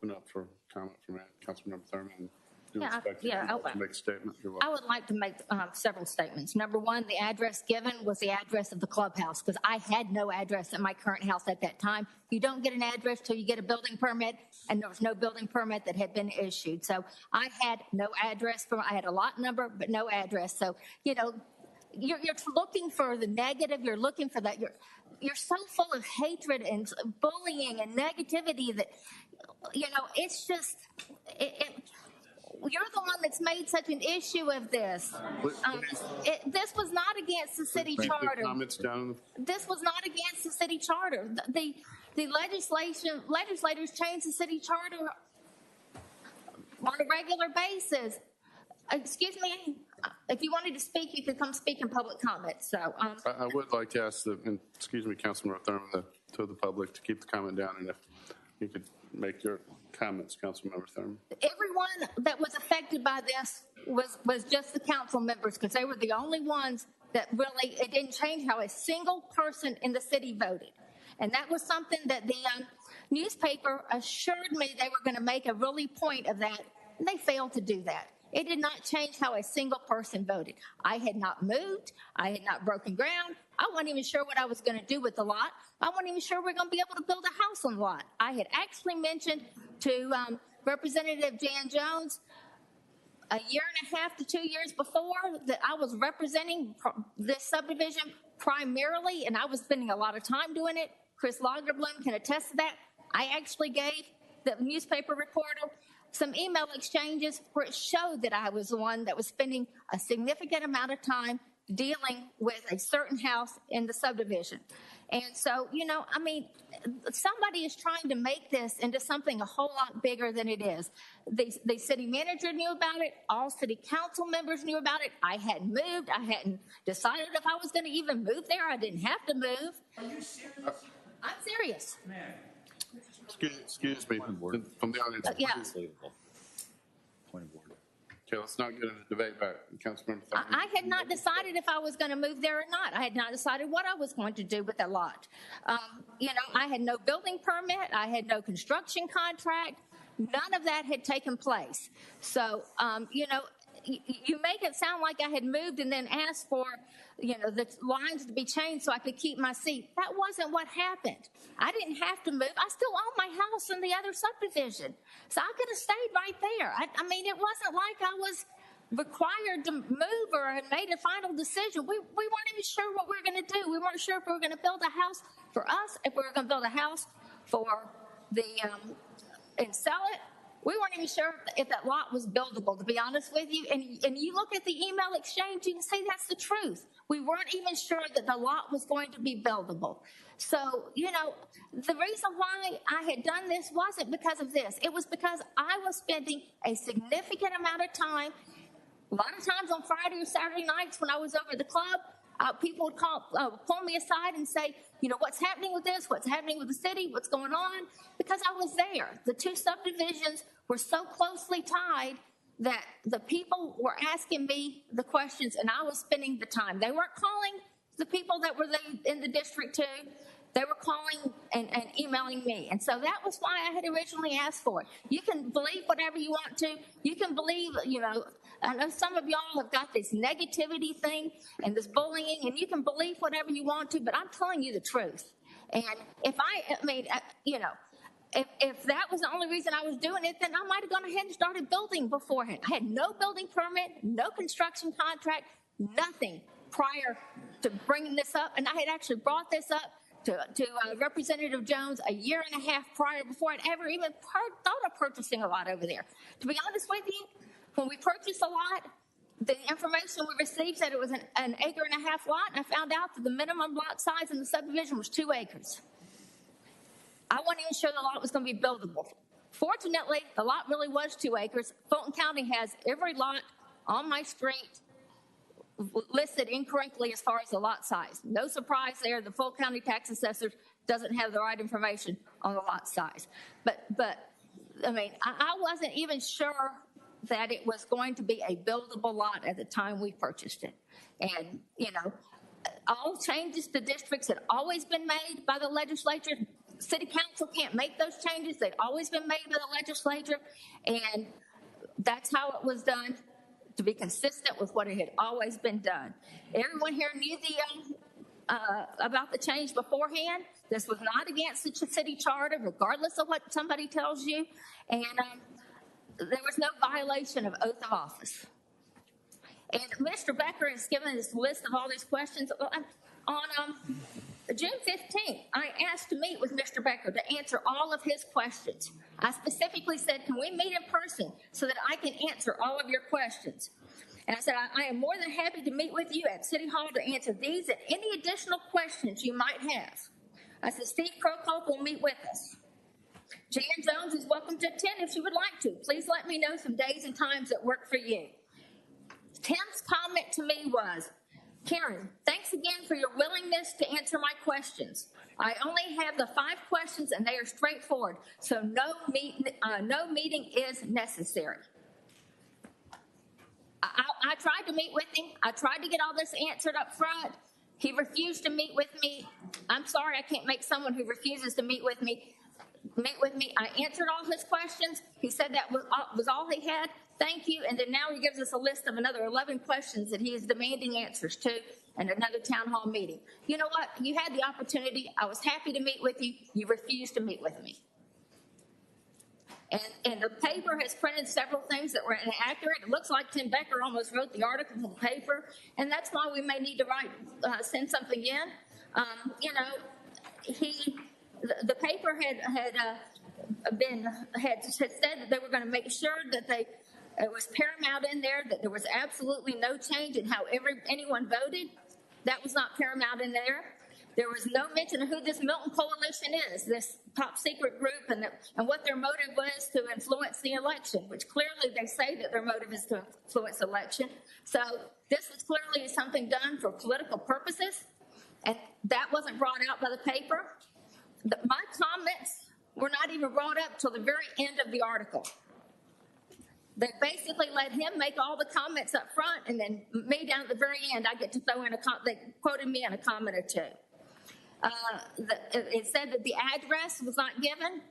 open up for comment from Councilmember Thurman. Yeah, To make a statement. I would like to make several statements. Number one, the address given was the address of the clubhouse because I had no address at my current house at that time. You don't get an address till you get a building permit, and there was no building permit that had been issued. So I had no address. I had a lot number, but no address. So, you know, you're looking for the negative. You're looking for that. You're so full of hatred and bullying and negativity that, you know, it's just, you're the one that's made such an issue of this. This was not against the city charter. This was not against the city charter. The legislators changed the city charter on a regular basis. Excuse me, if you wanted to speak, you could come speak in public comment. So I would like to ask excuse me, Councilmember Thurman, to the public to keep the comment down, and if you could make your comments, Councilmember Thurman. Everyone that was affected by this was just the council members because they were the only ones that really, it didn't change how a single person in the city voted. And that was something that the newspaper assured me they were going to make a really point of that, and they failed to do that. It did not change how a single person voted. I had not moved. I had not broken ground. I wasn't even sure what I was going to do with the lot. I wasn't even sure we were going to be able to build a house on the lot. I had actually mentioned to Representative Jan Jones a year and a half to 2 years before that I was representing this subdivision primarily, and I was spending a lot of time doing it. Chris Lagerblum can attest to that. I actually gave the newspaper reporter some email exchanges where it showed that I was the one that was spending a significant amount of time dealing with a certain house in the subdivision. And so, you know, I mean, somebody is trying to make this into something a whole lot bigger than it is. The city manager knew about it. All city council members knew about it. I hadn't moved. I hadn't decided if I was going to even move there. I didn't have to move. Are you serious? I'm serious. Man. Excuse me, from the audience. Yeah. Point of order. Okay, let's not get into debate back. Councilmember Thurman. I had not decided if I was going to move there or not. I had not decided what I was going to do with the lot. You know, I had no building permit. I had no construction contract. None of that had taken place. So, you know, you make it sound like I had moved and then asked for, you know, the lines to be changed so I could keep my seat. That wasn't what happened. I didn't have to move. I still own my house in the other subdivision. So I could have stayed right there. I mean, it wasn't like I was required to move or had made a final decision. We weren't even sure what we were going to do. We weren't sure if we were going to build a house for us, if we were going to build a house for the, and sell it. We weren't even sure if that lot was buildable, to be honest with you. And you look at the email exchange, you can see that's the truth. We weren't even sure that the lot was going to be buildable. So, you know, the reason why I had done this wasn't because of this. It was because I was spending a significant amount of time, a lot of times on Friday or Saturday nights when I was over at the club, people would pull me aside and say, you know, what's happening with this? What's happening with the city? What's going on? Because I was there. The two subdivisions were so closely tied that the people were asking me the questions and I was spending the time. They weren't calling the people that were in the district too. They were calling and emailing me. And so that was why I had originally asked for it. You can believe whatever you want to. You can believe, you know, I know some of y'all have got this negativity thing and this bullying, and you can believe whatever you want to, but I'm telling you the truth. And if you know, if that was the only reason I was doing it, then I might have gone ahead and started building beforehand. I had no building permit, no construction contract, nothing prior to bringing this up. And I had actually brought this up to Representative Jones a year and a half prior, before I'd ever even thought of purchasing a lot over there. To be honest with you, when we purchased a lot, the information we received said it was an acre and a half lot, and I found out that the minimum lot size in the subdivision was 2 acres. I wasn't even sure the lot was going to be buildable. Fortunately, the lot really was 2 acres. Fulton County has every lot on my street listed incorrectly as far as the lot size. No surprise there. The Fulton County tax assessor doesn't have the right information on the lot size. But I mean, I wasn't even sure that it was going to be a buildable lot at the time we purchased it. And, you know, all changes to districts had always been made by the legislature. city council can't make those changes. They'd always been made by the legislature, and that's how it was done, to be consistent with what it had always been done. Everyone here knew about the change beforehand. This was not against the city charter, regardless of what somebody tells you, and there was no violation of oath of office. And Mr. Becker has given this list of all these questions. On June 15th, I asked to meet with Mr. Becker to answer all of his questions. I specifically said, can we meet in person so that I can answer all of your questions? And I said, I am more than happy to meet with you at City Hall to answer these and any additional questions you might have. I said, Steve Crowcock will meet with us. Jan Jones is welcome to attend if she would like to. Please let me know some days and times that work for you. Tim's comment to me was, Karen, thanks again for your willingness to answer my questions. I only have the 5 questions and they are straightforward, so no meeting is necessary. I tried to meet with him. I tried to get all this answered up front. He refused to meet with me. I'm sorry I can't make someone who refuses to meet with me. I answered all his questions. He said that was all he had. Thank you. And then now he gives us a list of another 11 questions that he is demanding answers to in another town hall meeting. You know what? You had the opportunity. I was happy to meet with you. You refused to meet with me. And the paper has printed several things that were inaccurate. It looks like Tim Becker almost wrote the article in the paper, and that's why we may need to send something in. The paper had said that they were going to make sure that it was paramount in there, that there was absolutely no change in how anyone voted. That was not paramount in there. There was no mention of who this Milton Coalition is, this top secret group, and what their motive was to influence the election, which clearly they say that their motive is to influence the election. So this is clearly something done for political purposes, and that wasn't brought out by the paper. My comments were not even brought up till the very end of the article. They basically let him make all the comments up front, and then me down at the very end, I get to throw in they quoted me in a comment or two. It said that the address was not given.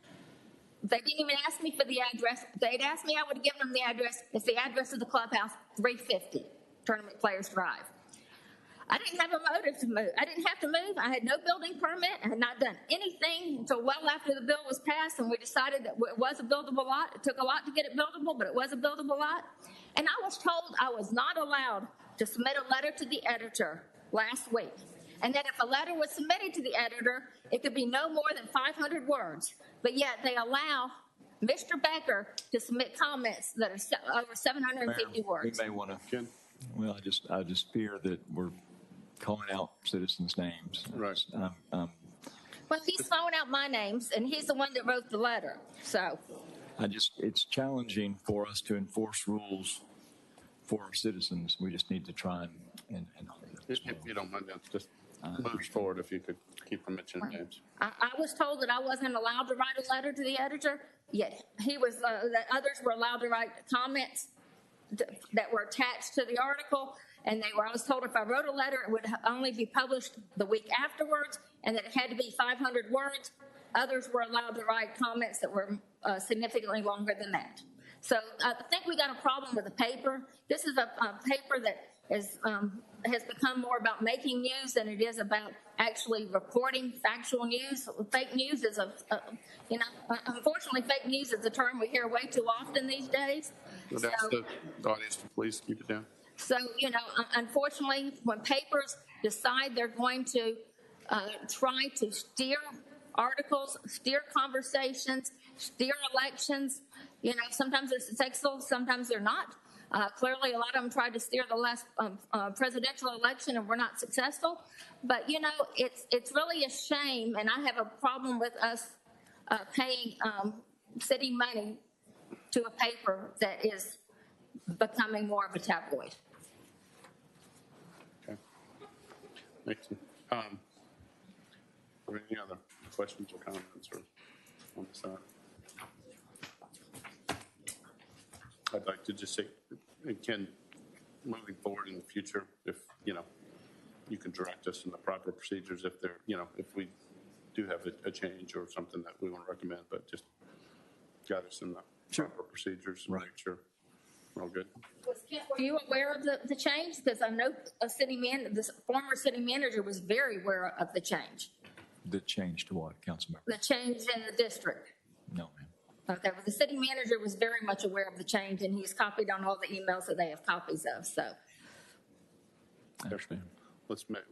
They didn't even ask me for the address. If they'd asked me, I would have given them the address. It's the address of the clubhouse, 350 Tournament Players Drive. I didn't have a motive to move. I didn't have to move. I had no building permit. I had not done anything until well after the bill was passed, and we decided that it was a buildable lot. It took a lot to get it buildable, but it was a buildable lot. And I was told I was not allowed to submit a letter to the editor last week, and that if a letter was submitted to the editor, it could be no more than 500 words. But yet they allow Mr. Becker to submit comments that are over 750 words. We may want to. Well, I just fear that we're calling out citizens' names. Right. Well, he's throwing out my names, and he's the one that wrote the letter. So it's challenging for us to enforce rules for our citizens. We just need to try and If you don't mind, just move forward if you could keep from mentioning names. I was told that I wasn't allowed to write a letter to the editor, yet he was, that others were allowed to write comments that were attached to the article. And I was told if I wrote a letter, it would only be published the week afterwards, and that it had to be 500 words. Others were allowed to write comments that were significantly longer than that. So I think we got a problem with the paper. This is a paper that has become more about making news than it is about actually reporting factual news. Fake news is unfortunately, fake news is a term we hear way too often these days. Would ask the audience to please keep it down. So, unfortunately, when papers decide they're going to try to steer articles, steer conversations, steer elections, sometimes they're successful, sometimes they're not. Clearly, a lot of them tried to steer the last presidential election and were not successful. But, it's really a shame, and I have a problem with us paying city money to a paper that is becoming more of a tabloid. Okay. Thank you. Are there any other questions or comments on the side? I'd like to just say, again, moving forward in the future, if, you can direct us in the proper procedures if there, if we do have a change or something that we want to recommend, but just got us in the Sure. proper procedures and Right. make sure we're all good. Were you aware of the change? Because I know this former city manager was very aware of the change, The change to what, Councilmember? the change in the district. No, ma'am. Okay, well, the city manager was very much aware of the change, and he's copied on all the emails that they have copies of, so. I understand. Let's make,